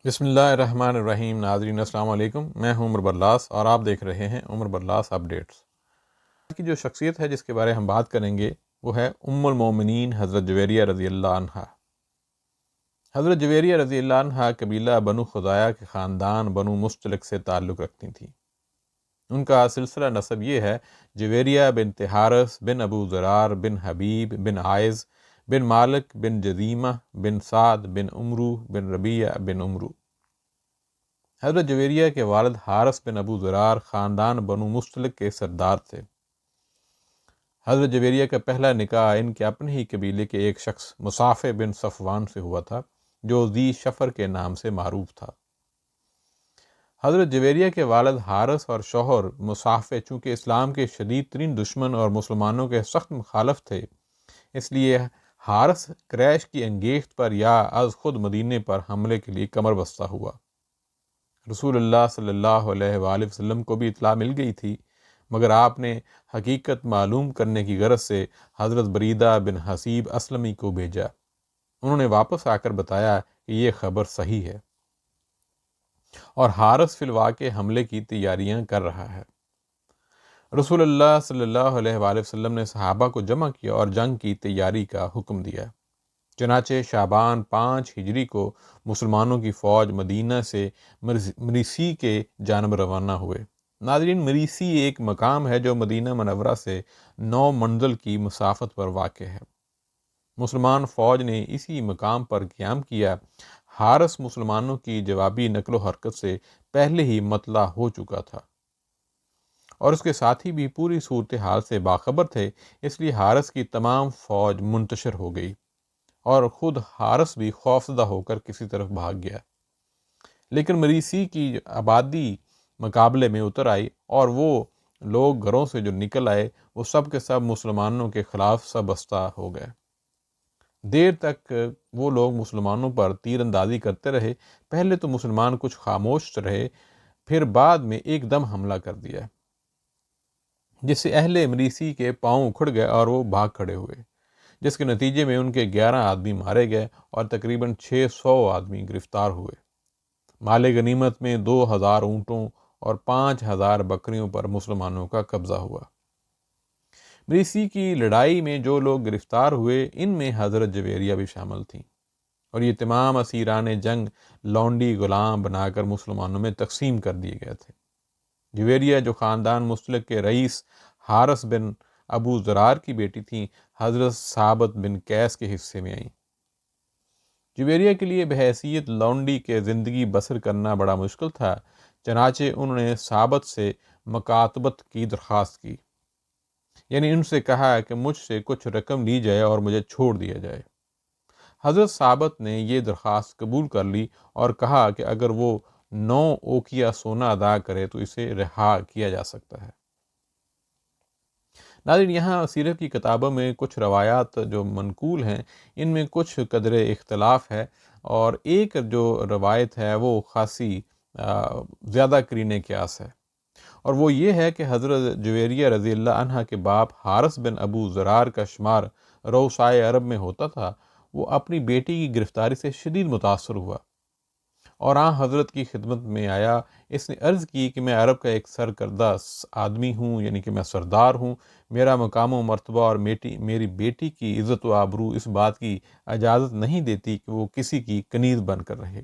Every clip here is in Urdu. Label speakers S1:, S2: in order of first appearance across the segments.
S1: بسم اللہ الرحمن الرحیم۔ ناظرین السلام علیکم، میں ہوں عمر برلاس اور آپ دیکھ رہے ہیں عمر برلاس اپڈیٹس۔ آج کی جو شخصیت ہے جس کے بارے ہم بات کریں گے وہ ہے ام المومنین حضرت جویریہ رضی اللہ عنہا۔ حضرت جویریہ رضی اللہ عنہا قبیلہ بنو خزاعہ کے خاندان بنو مستلق سے تعلق رکھتی تھیں۔ ان کا سلسلہ نسب یہ ہے: جویریہ بنت حارث بن ابو زرار بن حبیب بن عائز بن مالک بن جزیمہ بن سعد بن عمرو بن ربیعہ بن عمرو۔ حضرت جویریہ کے والد حارث بن ابو زرار خاندان بنو مستلق کے سردار تھے۔ حضرت جویریہ کا پہلا نکاح ان کے اپنے ہی قبیلے کے ایک شخص مصافح بن صفوان سے ہوا تھا، جو ذی شفر کے نام سے معروف تھا۔ حضرت جویریہ کے والد حارث اور شوہر مصافح چونکہ اسلام کے شدید ترین دشمن اور مسلمانوں کے سخت مخالف تھے، اس لیے حارث قریش کی انگیخت پر یا از خود مدینے پر حملے کے لیے کمر بستہ ہوا۔ رسول اللہ صلی اللہ علیہ وآلہ وسلم کو بھی اطلاع مل گئی تھی، مگر آپ نے حقیقت معلوم کرنے کی غرض سے حضرت بریدہ بن حصیب اسلمی کو بھیجا۔ انہوں نے واپس آ کر بتایا کہ یہ خبر صحیح ہے اور حارث فی الواقع حملے کی تیاریاں کر رہا ہے۔ رسول اللہ صلی اللہ علیہ وآلہ وسلم نے صحابہ کو جمع کیا اور جنگ کی تیاری کا حکم دیا۔ چنانچہ شعبان 5 ہجری کو مسلمانوں کی فوج مدینہ سے مریسی کے جانب روانہ ہوئے۔ ناظرین، مریسی ایک مقام ہے جو مدینہ منورہ سے 9 منزل کی مسافت پر واقع ہے۔ مسلمان فوج نے اسی مقام پر قیام کیا۔ حارث مسلمانوں کی جوابی نقل و حرکت سے پہلے ہی مطلع ہو چکا تھا اور اس کے ساتھی بھی پوری صورتحال سے باخبر تھے، اس لیے حارث کی تمام فوج منتشر ہو گئی اور خود حارث بھی خوفزدہ ہو کر کسی طرف بھاگ گیا۔ لیکن مریسی کی آبادی مقابلے میں اتر آئی اور وہ لوگ گھروں سے جو نکل آئے وہ سب کے سب مسلمانوں کے خلاف سربستہ ہو گئے۔ دیر تک وہ لوگ مسلمانوں پر تیر اندازی کرتے رہے۔ پہلے تو مسلمان کچھ خاموش رہے، پھر بعد میں ایک دم حملہ کر دیا، جس سے اہل مریسی کے پاؤں اکھڑ گئے اور وہ بھاگ کھڑے ہوئے، جس کے نتیجے میں ان کے 11 آدمی مارے گئے اور تقریباً 600 آدمی گرفتار ہوئے۔ مال غنیمت میں 2000 اونٹوں اور 5000 بکریوں پر مسلمانوں کا قبضہ ہوا۔ مریسی کی لڑائی میں جو لوگ گرفتار ہوئے ان میں حضرت جویریہ بھی شامل تھیں، اور یہ تمام اسیران جنگ لونڈی غلام بنا کر مسلمانوں میں تقسیم کر دیے گئے تھے۔ جویریہ جو خاندان مستلق کے رئیس حارث بن ابو زرار کی بیٹی تھیں، حضرت ثابت بن قیس کے حصے میں آئیں۔ جویریہ کے لیے بحیثیت لونڈی کے زندگی بسر کرنا بڑا مشکل تھا، چنانچہ انہوں نے ثابت سے مکاتبت کی درخواست کی، یعنی ان سے کہا کہ مجھ سے کچھ رقم لی جائے اور مجھے چھوڑ دیا جائے۔ حضرت ثابت نے یہ درخواست قبول کر لی اور کہا کہ اگر وہ 9 اوقیہ سونا ادا کرے تو اسے رہا کیا جا سکتا ہے۔ ناظرین، یہاں سیرت کی کتابوں میں کچھ روایات جو منقول ہیں ان میں کچھ قدر اختلاف ہے، اور ایک جو روایت ہے وہ خاصی زیادہ قرین قیاس ہے، اور وہ یہ ہے کہ حضرت جویریہ رضی اللہ عنہ کے باپ حارث بن ابو زرار کا شمار روسائے عرب میں ہوتا تھا۔ وہ اپنی بیٹی کی گرفتاری سے شدید متاثر ہوا اور حضرت کی خدمت میں آیا۔ اس نے عرض کی کہ میں عرب کا ایک سرکردہ آدمی ہوں، یعنی کہ میں سردار ہوں۔ میرا مقام و مرتبہ اور میری بیٹی کی عزت و آبرو اس بات کی اجازت نہیں دیتی کہ وہ کسی کی کنیز بن کر رہے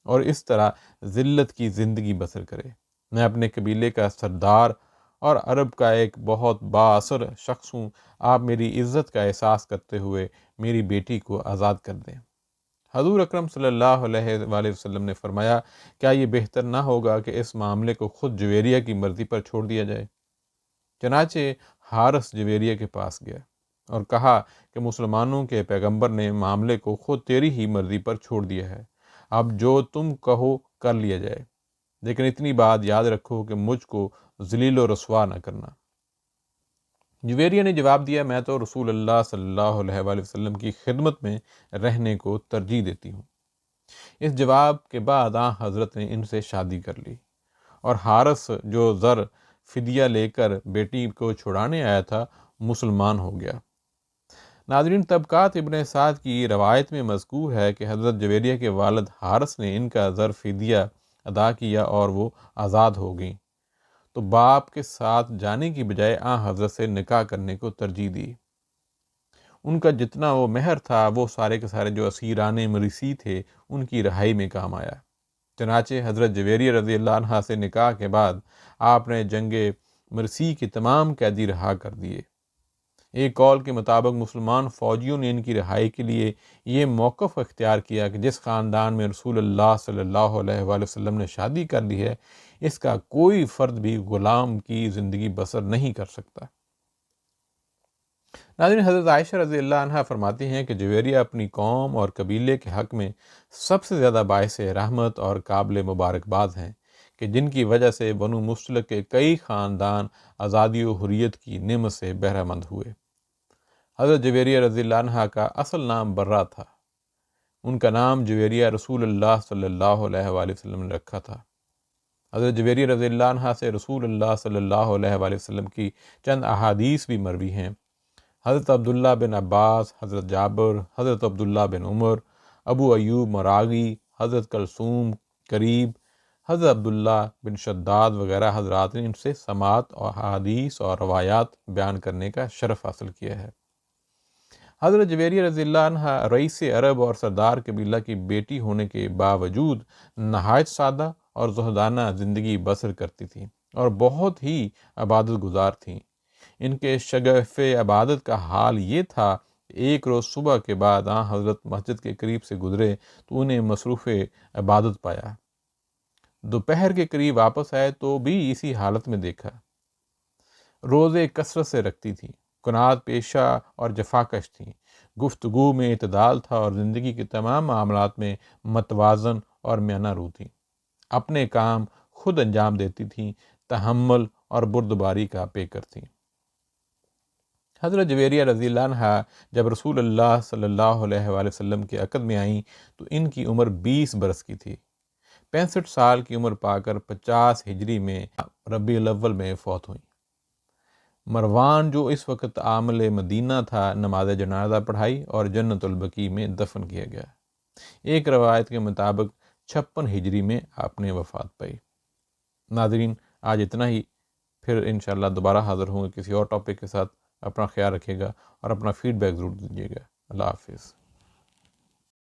S1: اور اس طرح ذلت کی زندگی بسر کرے۔ میں اپنے قبیلے کا سردار اور عرب کا ایک بہت بااثر شخص ہوں۔ آپ میری عزت کا احساس کرتے ہوئے میری بیٹی کو آزاد کر دیں۔ حضور اکرم صلی اللہ علیہ وآلہ وسلم نے فرمایا، کیا یہ بہتر نہ ہوگا کہ اس معاملے کو خود جویریہ کی مرضی پر چھوڑ دیا جائے؟ چنانچہ حارث جویریہ کے پاس گیا اور کہا کہ مسلمانوں کے پیغمبر نے معاملے کو خود تیری ہی مرضی پر چھوڑ دیا ہے، اب جو تم کہو کر لیا جائے، لیکن اتنی بات یاد رکھو کہ مجھ کو ذلیل و رسوا نہ کرنا۔ جویریہ نے جواب دیا، میں تو رسول اللہ صلی اللہ علیہ وآلہ وسلم کی خدمت میں رہنے کو ترجیح دیتی ہوں۔ اس جواب کے بعد حضرت نے ان سے شادی کر لی اور حارث جو زر فدیہ لے کر بیٹی کو چھڑانے آیا تھا مسلمان ہو گیا۔ ناظرین، طبقات ابن سعد کی روایت میں مذکور ہے کہ حضرت جویریہ کے والد حارث نے ان کا زر فدیہ ادا کیا اور وہ آزاد ہو گئیں، تو باپ کے ساتھ جانے کی بجائے حضرت سے نکاح کرنے کو ترجیح دی۔ ان کا جتنا وہ مہر تھا وہ سارے کے سارے جو اسیران مرسی تھے ان کی رہائی میں کام آیا۔ چنانچہ حضرت جویریہ رضی اللہ عنہ سے نکاح کے بعد آپ نے جنگ مرسی کے تمام قیدی رہا کر دیے۔ ایک قول کے مطابق مسلمان فوجیوں نے ان کی رہائی کے لیے یہ موقف اختیار کیا کہ جس خاندان میں رسول اللہ صلی اللہ علیہ وآلہ وسلم نے شادی کر لی ہے، اس کا کوئی فرد بھی غلام کی زندگی بسر نہیں کر سکتا۔ ناظرین، حضرت عائشہ رضی اللہ عنہ فرماتی ہیں کہ جویریہ اپنی قوم اور قبیلے کے حق میں سب سے زیادہ باعث رحمت اور قابل مبارکباد ہیں کہ جن کی وجہ سے بنو مستلق کے کئی خاندان آزادی و حریت کی نعمت سے بہرہ مند ہوئے۔ حضرت جویریہ رضی اللہ عنہ کا اصل نام برہ تھا۔ ان کا نام جویریہ رسول اللہ صلی اللہ علیہ وآلہ وسلم نے رکھا تھا۔ حضرت جویریہ رضی اللہ عنہ سے رسول اللہ صلی اللہ علیہ وآلہ وسلم کی چند احادیث بھی مروی ہیں۔ حضرت عبداللہ بن عباس، حضرت جابر، حضرت عبداللہ بن عمر، ابو ایوب مراغی، حضرت کلثوم قریب، حضرت عبداللہ بن شداد وغیرہ حضرات نے ان سے سماعت اور احادیث اور روایات بیان کرنے کا شرف حاصل کیا ہے۔ حضرت جویریہ رضی اللہ عنہ رئیس عرب اور سردار قبیلہ کی بیٹی ہونے کے باوجود نہایت سادہ اور زہدانہ زندگی بسر کرتی تھیں اور بہت ہی عبادت گزار تھیں۔ ان کے شگف عبادت کا حال یہ تھا کہ ایک روز صبح کے بعد حضرت مسجد کے قریب سے گزرے تو انہیں مصروف عبادت پایا۔ دوپہر کے قریب واپس آئے تو بھی اسی حالت میں دیکھا۔ روزے کثرت سے رکھتی تھیں، قناعت پیشہ اور جفاکش تھیں، گفتگو میں اعتدال تھا اور زندگی کے تمام معاملات میں متوازن اور میانہ رو تھیں۔ اپنے کام خود انجام دیتی تھیں، تحمل اور بردباری کا پیکر تھیں۔ حضرت جویریہ رضی اللہ عنہ جب رسول اللہ صلی اللہ علیہ وآلہ وسلم کے عقد میں آئیں تو ان کی عمر 20 برس کی تھی۔ 65 سال کی عمر پا کر 50 ہجری میں ربیع الاول میں فوت ہوئیں۔ مروان جو اس وقت عامل مدینہ تھا، نماز جنازہ پڑھائی اور جنت البقیع میں دفن کیا گیا۔ ایک روایت کے مطابق 56 ہجری میں آپ نے وفات پائی۔ ناظرین، آج اتنا ہی، پھر انشاءاللہ دوبارہ حاضر ہوں گے کسی اور ٹاپک کے ساتھ۔ اپنا خیال رکھیے گا اور اپنا فیڈ بیک ضرور دیجیے گا۔ اللہ حافظ۔